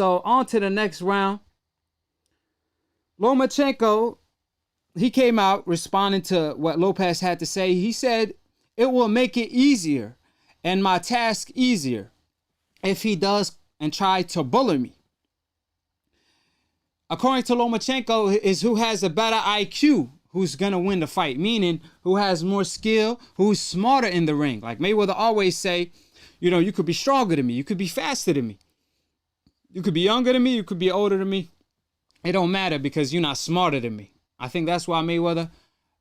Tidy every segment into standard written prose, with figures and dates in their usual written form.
So on to the next round. Lomachenko, he came out responding to what Lopez had to say. He said, "It will make it easier and my task easier if he does and try to bully me." According to Lomachenko, is who has a better IQ who's going to win the fight, meaning who has more skill, who's smarter in the ring. Like Mayweather always say, you know, you could be stronger than me, you could be faster than me, you could be younger than me, you could be older than me. It don't matter because you're not smarter than me. I think that's why Mayweather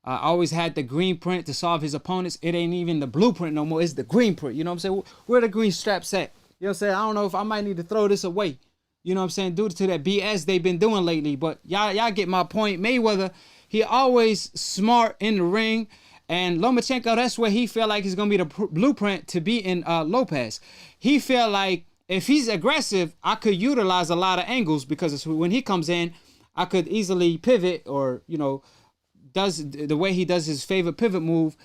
always had the green print to solve his opponents. It ain't even the blueprint no more. It's the green print. You know what I'm saying? Where the green straps at? You know what I'm saying? I don't know if I might need to throw this away. You know what I'm saying? Due to that BS they've been doing lately. But y'all get my point. Mayweather, he always smart in the ring. And Lomachenko, that's where he feel like he's going to be the blueprint to be in Lopez. He feel like if he's aggressive, I could utilize a lot of angles because when he comes in, I could easily pivot or, you know, does the way he does his favorite pivot move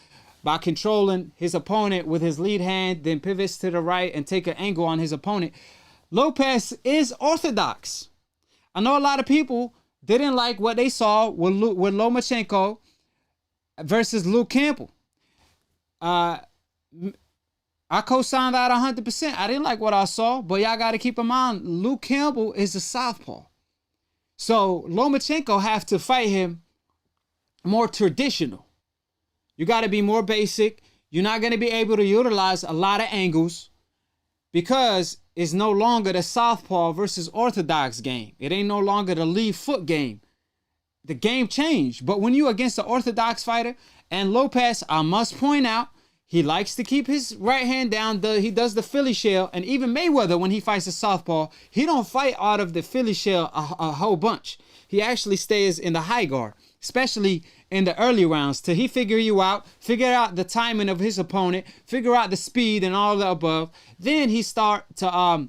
by controlling his opponent with his lead hand, then pivots to the right and take an angle on his opponent. Lopez is orthodox. I know a lot of people didn't like what they saw with Lomachenko versus Luke Campbell. I co-signed that 100%. I didn't like what I saw, but y'all got to keep in mind, Luke Campbell is a southpaw. So Lomachenko have to fight him more traditional. You got to be more basic. You're not going to be able to utilize a lot of angles because it's no longer the southpaw versus orthodox game. It ain't no longer the lead foot game. The game changed. But when you against an orthodox fighter, and Lopez, I must point out, he likes to keep his right hand down. He does the Philly shell. And even Mayweather, when he fights a southpaw, he don't fight out of the Philly shell a whole bunch. He actually stays in the high guard, especially in the early rounds, till he figure you out, figure out the timing of his opponent, figure out the speed and all the above. Then he start to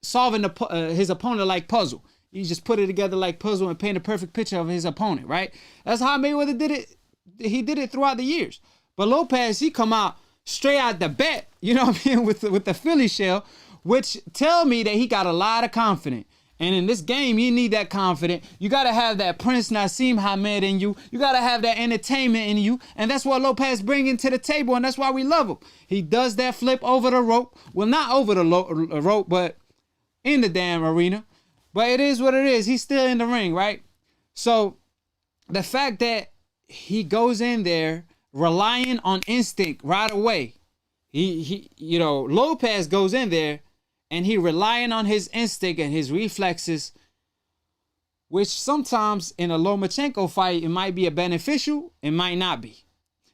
solving his opponent like puzzle. You just put it together like puzzle and paint a perfect picture of his opponent, right? That's how Mayweather did it. He did it throughout the years. But Lopez, he come out straight out the bat, you know what I mean, with the Philly shell, which tell me that he got a lot of confidence. And in this game, you need that confidence. You got to have that Prince Nassim Hamed in you. You got to have that entertainment in you. And that's what Lopez bringing to the table, and that's why we love him. He does that flip over the rope. Well, not over the rope, but in the damn arena. But it is what it is. He's still in the ring, right? So the fact that he goes in there relying on instinct right away. He you know, Lopez goes in there and he relying on his instinct and his reflexes, which sometimes in a Lomachenko fight, it might be a beneficial, it might not be.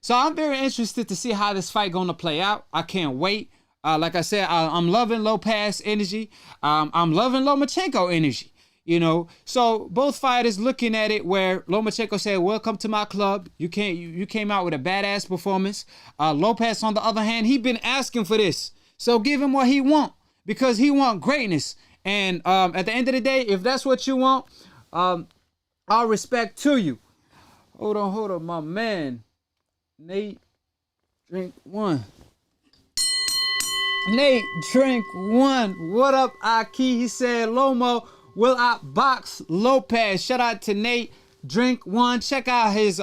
So I'm very interested to see how this fight gonna play out. I can't wait. Like I said, I'm loving Lopez energy. I'm loving Lomachenko energy. You know, so both fighters looking at it where Lomachenko said, "Welcome to my club. You came out with a badass performance." Lopez, on the other hand, he been asking for this, so give him what he want because he want greatness. And at the end of the day, if that's what you want, all respect to you. Hold on, my man, Nate, drink one. Nate, drink one. What up, Akhi? He said, "Lomo, will I box Lopez?" Shout out to Nate. Drink one. Check out his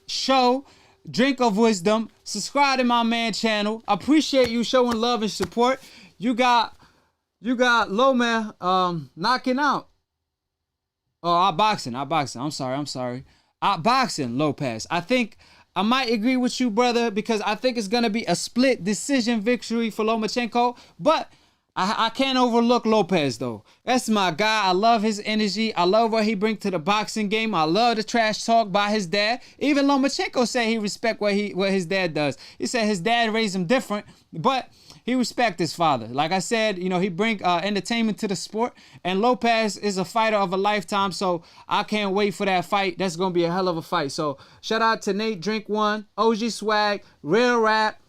show, Drink of Wisdom. Subscribe to my man channel. Appreciate you showing love and support. You got Loma knocking out. Oh, outboxing. I'm sorry. Outboxing Lopez. I think I might agree with you, brother, because I think it's gonna be a split decision victory for Lomachenko, but I can't overlook Lopez, though. That's my guy. I love his energy. I love what he brings to the boxing game. I love the trash talk by his dad. Even Lomachenko said he respect what his dad does. He said his dad raised him different, but he respect his father. Like I said, you know, he bring entertainment to the sport, and Lopez is a fighter of a lifetime, so I can't wait for that fight. That's going to be a hell of a fight. So shout out to Nate, Drink One, OG Swag, Real Rap,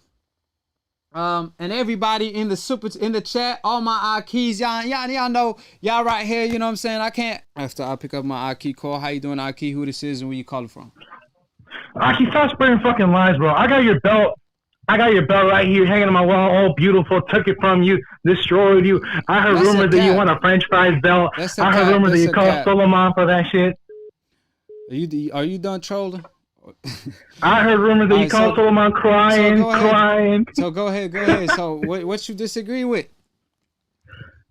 and everybody in the chat, all my Akhis, y'all know, y'all right here, you know what I'm saying? I can't, after I pick up my Akhi call. How you doing, Akhi? Who this is and where you calling from? Akhi, stop spreading fucking lies, bro. I got your belt I got your belt right here, hanging on my wall, all beautiful. Took it from you, destroyed you. I heard That's a rumors that you cap. want a French fries belt. That's a I heard cap. rumors that That's you a called cap. Solomon for that shit. Are you done trolling? I heard rumors that All you right, called Solomon so crying, go ahead. crying. Go ahead. So what you disagree with?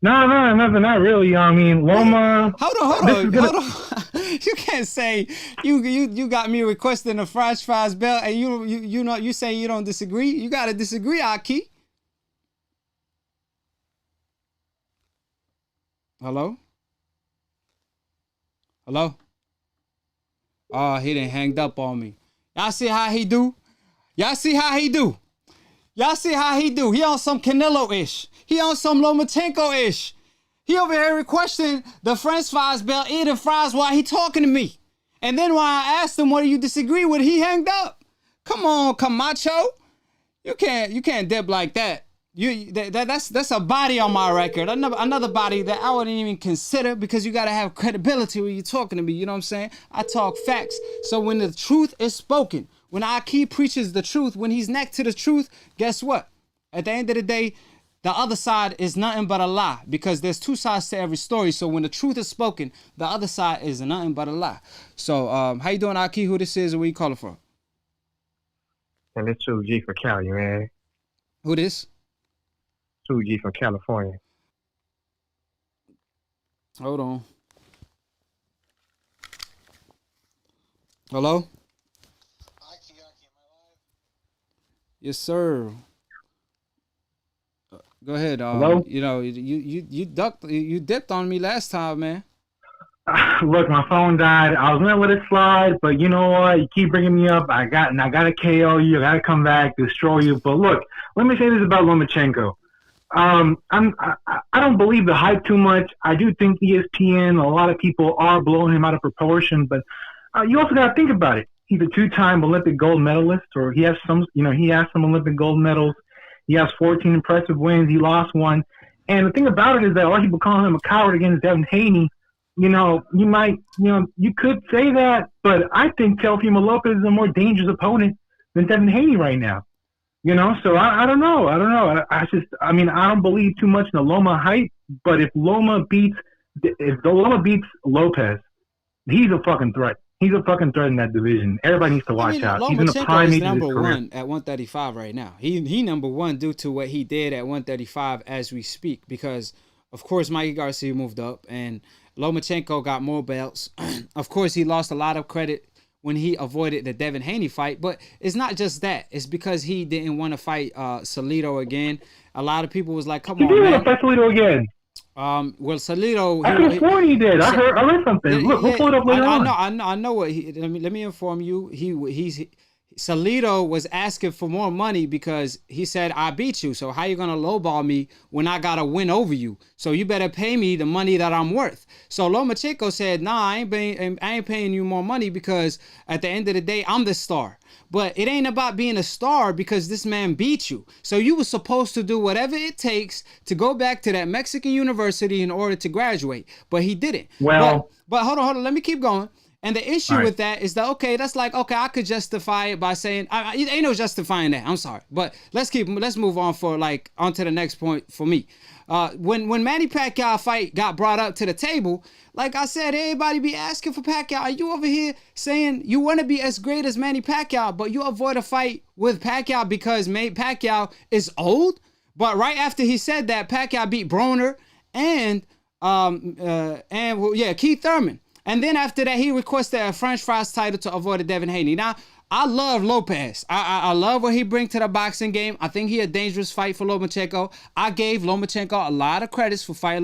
No, nothing, not really. I mean, Loma. Hold This is gonna. on. You can't say you got me requesting a French fries belt, and you know you say you don't disagree. You gotta disagree, Akhi. Hello. Oh, he done hanged up on me. Y'all see how he do? He on some Canelo-ish. He on some Lomachenko-ish. He over here requesting the French fries belt, eating fries while he talking to me. And then when I asked him what do you disagree with, he hanged up. Come on, Camacho. You can't dip like that. That's a body on my record. Another body that I wouldn't even consider, because you gotta have credibility when you're talking to me. You know what I'm saying? I talk facts. So when the truth is spoken, when Akhi preaches the truth, when he's next to the truth, guess what? At the end of the day, the other side is nothing but a lie, because there's two sides to every story. So when the truth is spoken, the other side is nothing but a lie. So how you doing, Akhi? Who this is and where you calling from? And it's 2G for Cali, man. Who this? 2G from California. Hold on. Hello? Akhi, am I live? Yes, sir. Go ahead. Hello? You know, you dipped on me last time, man. Look, my phone died. I was gonna let it slide, but you know what? You keep bringing me up. I gotta KO you. I gotta come back, destroy you. But look, let me say this about Lomachenko. I don't believe the hype too much. I do think ESPN, a lot of people are blowing him out of proportion, but you also got to think about it. He's a two-time Olympic gold medalist, or he has some Olympic gold medals. He has 14 impressive wins. He lost one. And the thing about it is that a lot of people call him a coward against Devin Haney. You know, you could say that, but I think Teofimo Lopez is a more dangerous opponent than Devin Haney right now. You know, so I don't know. I don't believe too much in the Loma hype, but if Loma beats Lopez, he's a fucking threat. He's a fucking threat in that division. Everybody needs to watch out. He's in the prime age of his career. Number one at 135 right now. He number one due to what he did at 135 as we speak, because of course Mikey Garcia moved up and Lomachenko got more belts. Of course, he lost a lot of credit when he avoided the Devin Haney fight, but it's not just that. It's because he didn't want to fight Salido again. A lot of people was like, "Come on, man." He did want to fight Salido again. Well, Salido. I could have sworn he did. I read something. Look, we'll pull it up later on. I know what he. Let me inform you. Salido was asking for more money because he said, I beat you. So how you going to lowball me when I got to win over you? So you better pay me the money that I'm worth. So Lomachenko said, nah, I ain't paying you more money because at the end of the day, I'm the star. But it ain't about being a star because this man beat you. So you were supposed to do whatever it takes to go back to that Mexican university in order to graduate. But he didn't. Well, but hold on. Let me keep going. And the issue with that is that, I could justify it by saying, ain't no justifying that. I'm sorry. But let's move on on to the next point for me. When Manny Pacquiao fight got brought up to the table, like I said, everybody be asking for Pacquiao. Are you over here saying you want to be as great as Manny Pacquiao, but you avoid a fight with Pacquiao because Manny Pacquiao is old? But right after he said that, Pacquiao beat Broner and Keith Thurman. And then after that, he requested a French fries title to avoid a Devin Haney. Now, I love Lopez. I love what he brings to the boxing game. I think he a dangerous fight for Lomachenko. I gave Lomachenko a lot of credits for fighting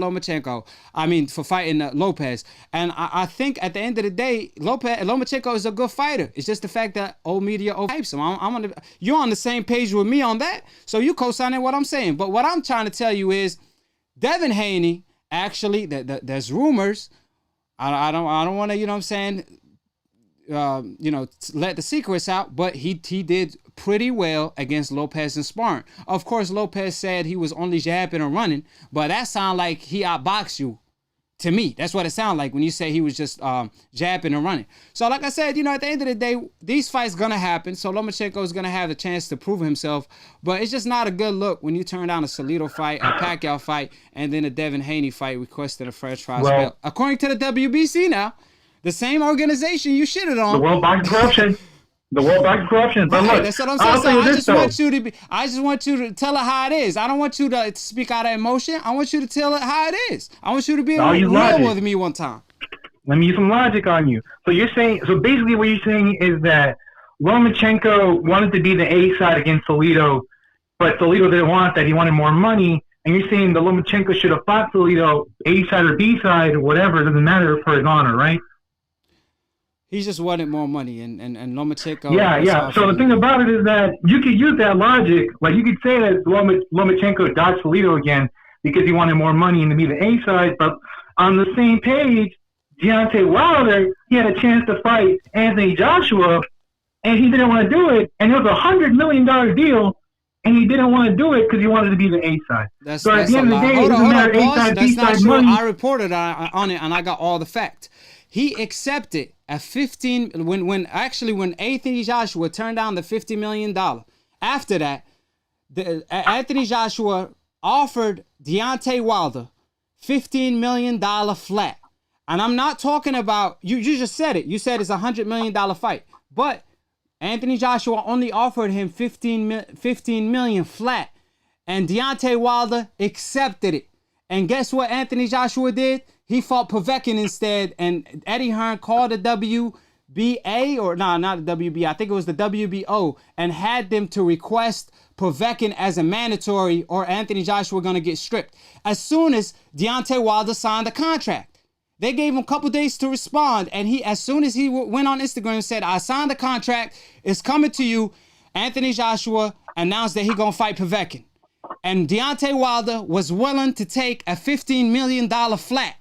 for fighting Lopez. And I think at the end of the day, Lomachenko is a good fighter. It's just the fact that old media overhypes him. You're on the same page with me on that, so you co-signing what I'm saying. But what I'm trying to tell you is, Devin Haney, actually, there's rumors. I don't want to, you know what I'm saying, let the secrets out, but he did pretty well against Lopez in sparring. Of course, Lopez said he was only jabbing and running, but that sounded like he outboxed you. To me, that's what it sounded like when you say he was just jabbing and running. So like I said, at the end of the day, these fights going to happen. So Lomachenko is going to have a chance to prove himself. But it's just not a good look when you turn down a Salido fight, a Pacquiao fight, and then a Devin Haney fight requesting a fresh trial spell. According to the WBC now, the same organization you shitted on. The World Boxing Corruption. The World Boxing Corruption. But right, look, that's what I'm saying. So I just want you to tell it how it is. I don't want you to speak out of emotion. I want you to tell it how it is. I want you to be real with me one time. Let me use some logic on you. So basically what you're saying is that Lomachenko wanted to be the A side against Salido, but Salido didn't want that. He wanted more money. And you're saying that Lomachenko should have fought Salido, A side or B side or whatever. It doesn't matter for his honor, right? He just wanted more money, and Lomachenko. Yeah. So the thing about it is that you could use that logic. Like, you could say that Lomachenko dodged Salido again because he wanted more money and to be the A side. But on the same page, Deontay Wilder, he had a chance to fight Anthony Joshua, and he didn't want to do it. And it was a $100 million deal, and he didn't want to do it because he wanted to be the A side. That's at the end of the day, it doesn't matter A side, B side money. I reported on it, and I got all the facts. He accepted a 15 when Anthony Joshua turned down the $50 million. After that, Anthony Joshua offered Deontay Wilder $15 million flat. And I'm not talking about, you just said it. You said it's a $100 million fight. But Anthony Joshua only offered him $15 million flat. And Deontay Wilder accepted it. And guess what Anthony Joshua did? He fought Povetkin instead, and Eddie Hearn called the WBA, or not the WBA, I think it was the WBO, and had them to request Povetkin as a mandatory, or Anthony Joshua going to get stripped. As soon as Deontay Wilder signed the contract, they gave him a couple days to respond, and as soon as he went on Instagram and said, I signed the contract, it's coming to you, Anthony Joshua announced that he going to fight Povetkin. And Deontay Wilder was willing to take a $15 million flat,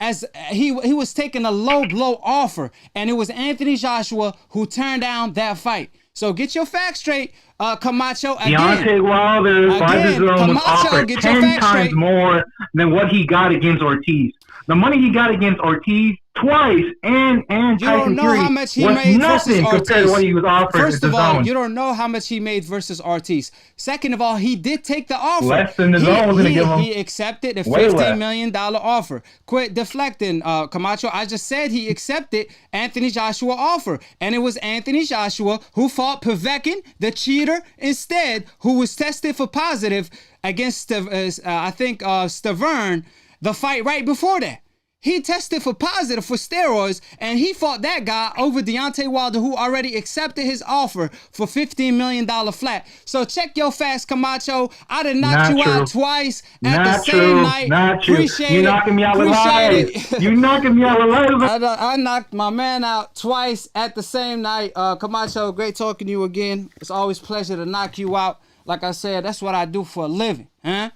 as he was taking a low blow offer, and it was Anthony Joshua who turned down that fight. So get your facts straight, Camacho. Deontay Wilder was offered 10 times more than what he got against Ortiz. The money he got against Ortiz twice and Tyson Fury how much he was made nothing versus Ortiz. compared to what he was offered. First of all, you don't know how much he made versus Ortiz. Second of all, he did take the offer. Less than the zone was going to give him. He accepted the $15 million offer. Quit deflecting, Camacho. I just said he accepted Anthony Joshua's offer. And it was Anthony Joshua who fought Povetkin, the cheater, instead, who was tested for positive against, Stavern, the fight right before that. He tested for positive for steroids, and he fought that guy over Deontay Wilder, who already accepted his offer for $15 million flat. So check your facts, Camacho. I done knocked you out twice at the same night. Not true. Appreciate You're it. knocking me out with lies. You're knocking me out with lies. I knocked my man out twice at the same night. Camacho, great talking to you again. It's always a pleasure to knock you out. Like I said, that's what I do for a living. Huh?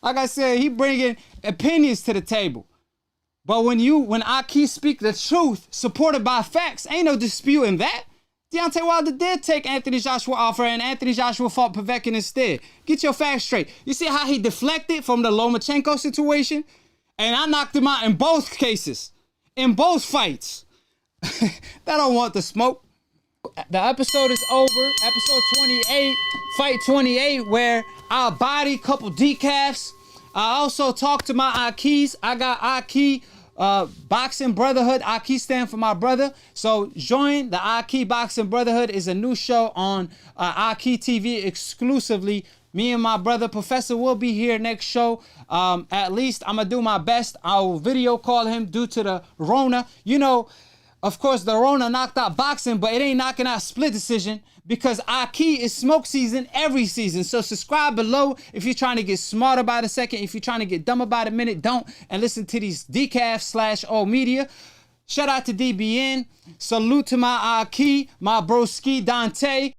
Like I said, he bringing opinions to the table. But when Akhi speak the truth, supported by facts, ain't no disputing that. Deontay Wilder did take Anthony Joshua offer, and Anthony Joshua fought Povetkin instead. Get your facts straight. You see how he deflected from the Lomachenko situation? And I knocked him out in both cases. In both fights. That don't want the smoke. The episode is over. Episode 28, fight 28, where I body couple decafs. I also talked to my Akhis. I got Akhi Boxing Brotherhood. Akhi stand for my brother. So join the Akhi Boxing Brotherhood. Is a new show on Akhi TV exclusively. Me and my brother Professor will be here next show. At least I'm gonna do my best. I'll video call him due to the Rona. You know, of course the Rona knocked out boxing, but it ain't knocking out split decision, because Akhi is smoke season every season. So subscribe below if you're trying to get smarter by the second. If you're trying to get dumber by the minute, don't. And listen to these decaf/all media. Shout out to DBN. Salute to my Akhi, my broski Dante.